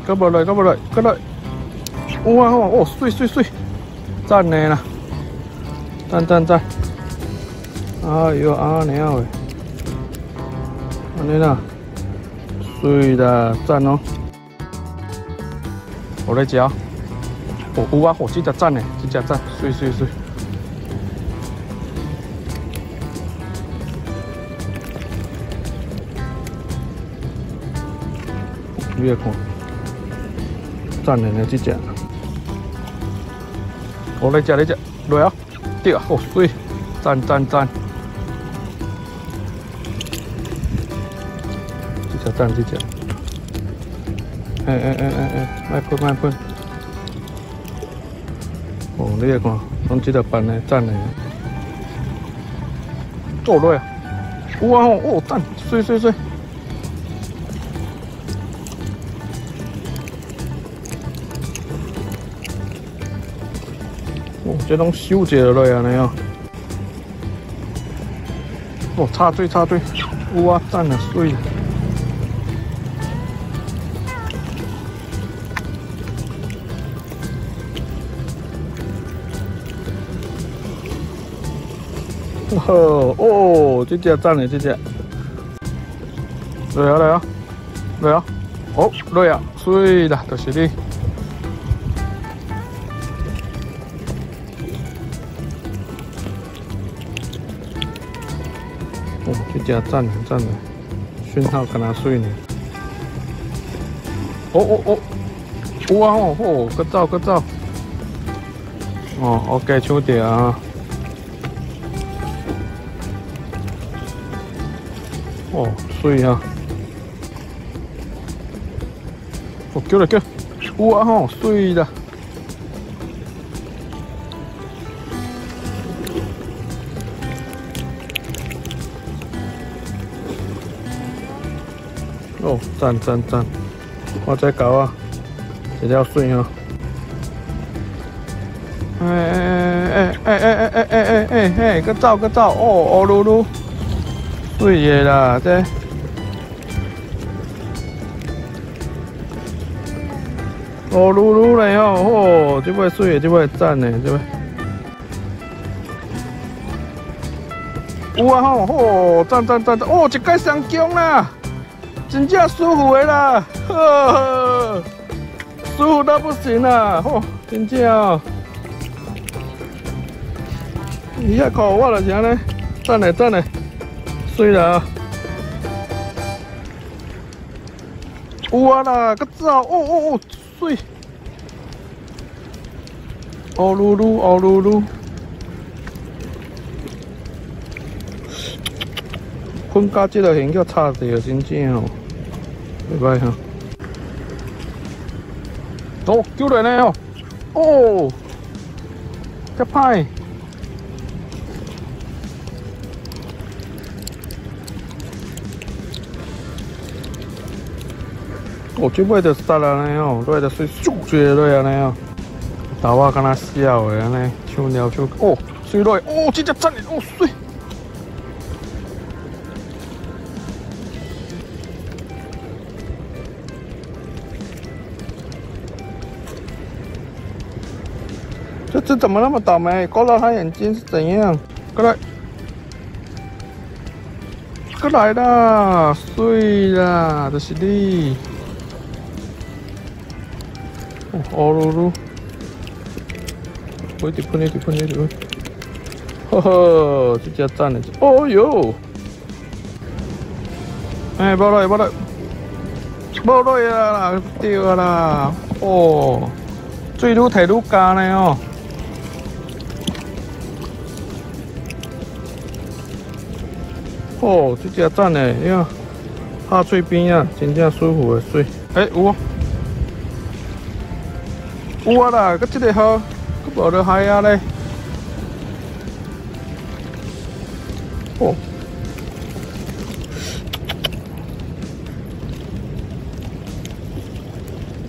搁无落，搁无落，搁落。哇哦，水，赞的啦，赞。哎呦，啊娘喂，安尼啦，水啦，赞哦。我来食，哦有啊，这只赞的，这只赞，水。你来看，赞的呢，这只。我来食，来啊，对啊，好水，赞。这只赞，这只。卖喷。哦，你来看，从这个办的赞的。做落啊！哇哦，赞，水。哦，这拢收一落来安尼哦。哦，插嘴，哇，赞啊，水。哦，这只赞的这只。来啊！哦，来啊，水啦，就是你。哦，这只赞的，讯号跟它水呢。哦，有啊哦，搁走。哦 ，OK， 手掉啊。哦，水啊！哦，叫，哇吼，水啦！哦，赞！我再搞啊，一条水啊！哎，搁走！哦，噜噜，水的啦，这。哦，噜嘞哦，这尾水的，这尾赞的，这尾。有啊吼，赞！哦，一盖成功啦，真正舒服的啦，舒服到不行啦，吼，真正哦。你遐看我就是安尼，赞的，水啦。有啊啦，搁走，哦。水，哦噜噜，困到这个形叫差着，真正哦，袂歹哈。哦，救人了哦，较歹。哦，这尾就杀安尼哦，落来就水咻一落安尼哦，头仔敢若笑的安尼，手撩手哦，水落来哦，这只赞的哦水。这只怎么那么倒霉？勾到他眼睛是怎样？过来啦，水啦，就是你。哦噜噜，一直喷，呵呵，这只赞的，哦哟，哎，无落啦，对啦，哦，水愈摕愈干呢哦。哦，这只赞的，你看，下水边啊，真正舒服的水。哎，有啊。有啊啦，搁这个好，搁无落海啊咧。哦，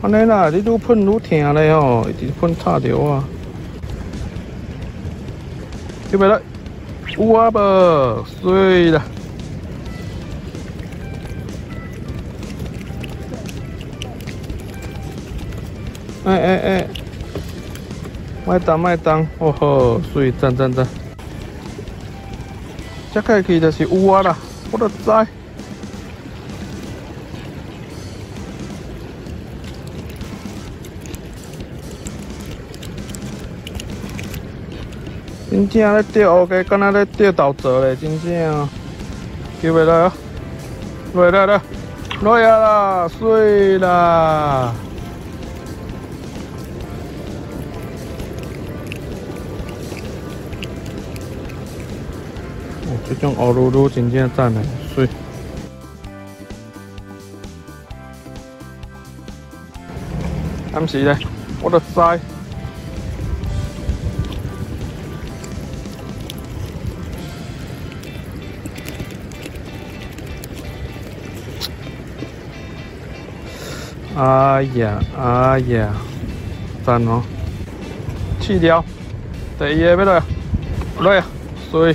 安尼啦，你愈喷愈疼咧吼，一直喷插着我。对不对？有啊无？水啦。哎，卖动，哦吼，水赞。这开去就是有啊啦，我都知。真正咧钓乌鸡，敢若咧钓豆蜇咧，真正。救袂来啊！来，落呀啦，水啦！哦，这种乌噜噜真正赞嘞，水。暗时咧，我都知。哎呀，赞哦！去掉，第二个要来啊，水。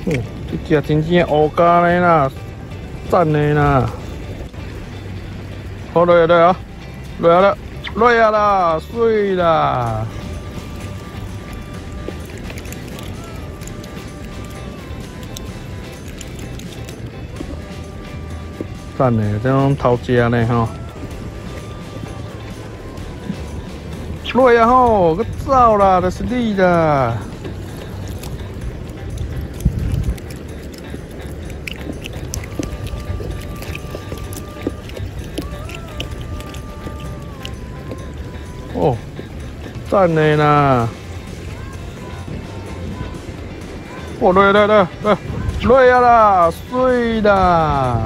哦，这只真正乌咖的啦，赞的啦！好来啊，来啦，水啦！赞的，这种头食呢吼。来啊吼，佮走啦，就是你啦。哦，赞的啦！哦，来啊啦，水啦！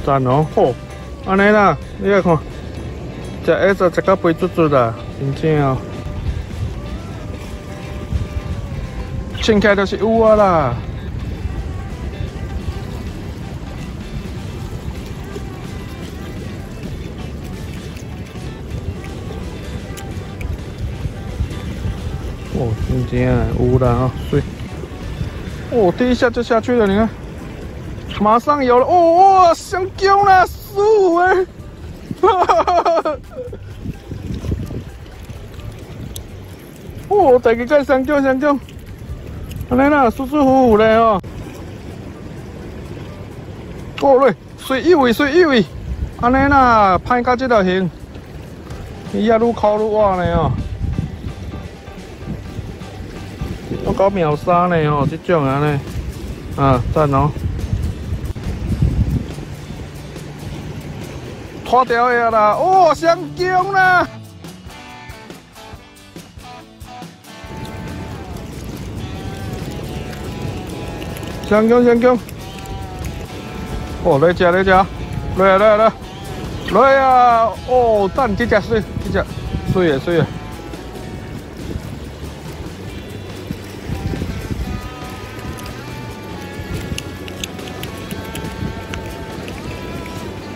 赞哦，好，安尼啦，你来看，食下子食到肥嘟嘟啦，真正哦。穿起来就是有啊啦！哦，真正有啦啊，水！哦，第一下就下去了，你看，马上有了！哦哇，上江啦，15哎！哈哈！哦，第二个上江！安尼啦，舒舒服服嘞吼。哦嘞，水一位，安尼啦，歹到这条形，伊也愈抠愈活呢吼。我搞秒杀呢吼，这种安尼，啊，赞哦。拖掉的啦，哦，上江啦！上江！哦，来吃，来啊！哦，赞，这只水，水啊！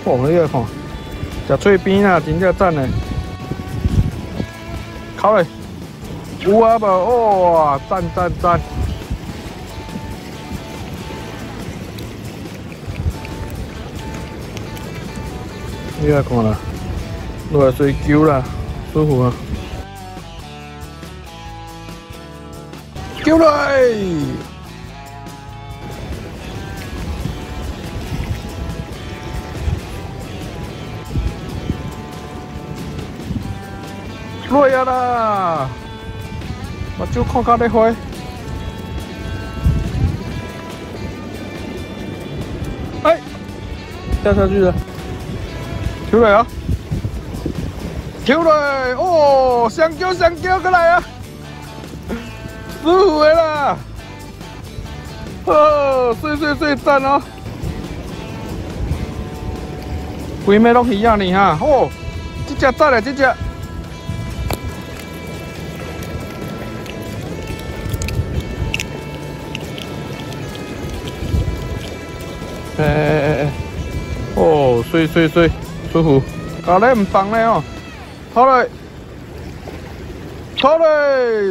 哦，你来看，吃脆边啊，真正赞嘞！烤嘞，有啊无？哇，赞！你来看啦，落来水球啦，舒服啊！球来！来啊啦！目睭看到咧花。哎，掉下去了。球来啊！球来！哦，上桥过来啊！舒服的啦！哦，水赞哦！规面拢鱼啊呢哈！哦，这只赞嘞，这只。哦，水，舒服，搞得唔放咧哦，好嘞，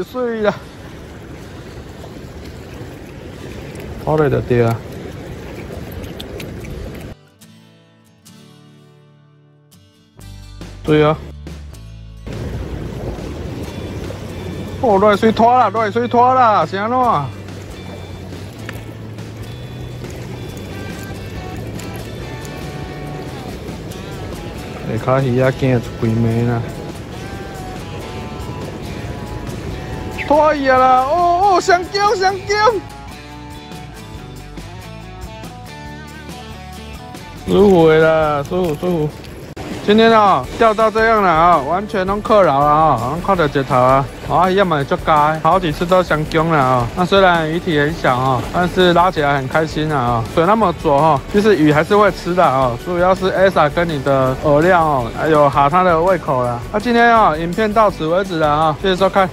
水啦，好嘞就对啊。对啊。哦，落水拖啦，是安怎？下骹鱼仔惊一规暝啦，拖伊啊啦！哦，上江！舒服的啦，舒服。今天啊，钓到这样了啊，完全拢靠牢了啊，靠着石头啊，啊，要么就该好几次都上钩了啊。那虽然鱼体很小啊，但是拉起来很开心啊。水那么浊哈，其实鱼还是会吃的啊，主要是 Elsa 跟你的饵料哦，还有哈它的胃口啦。那今天啊，影片到此为止了啊，谢谢收看。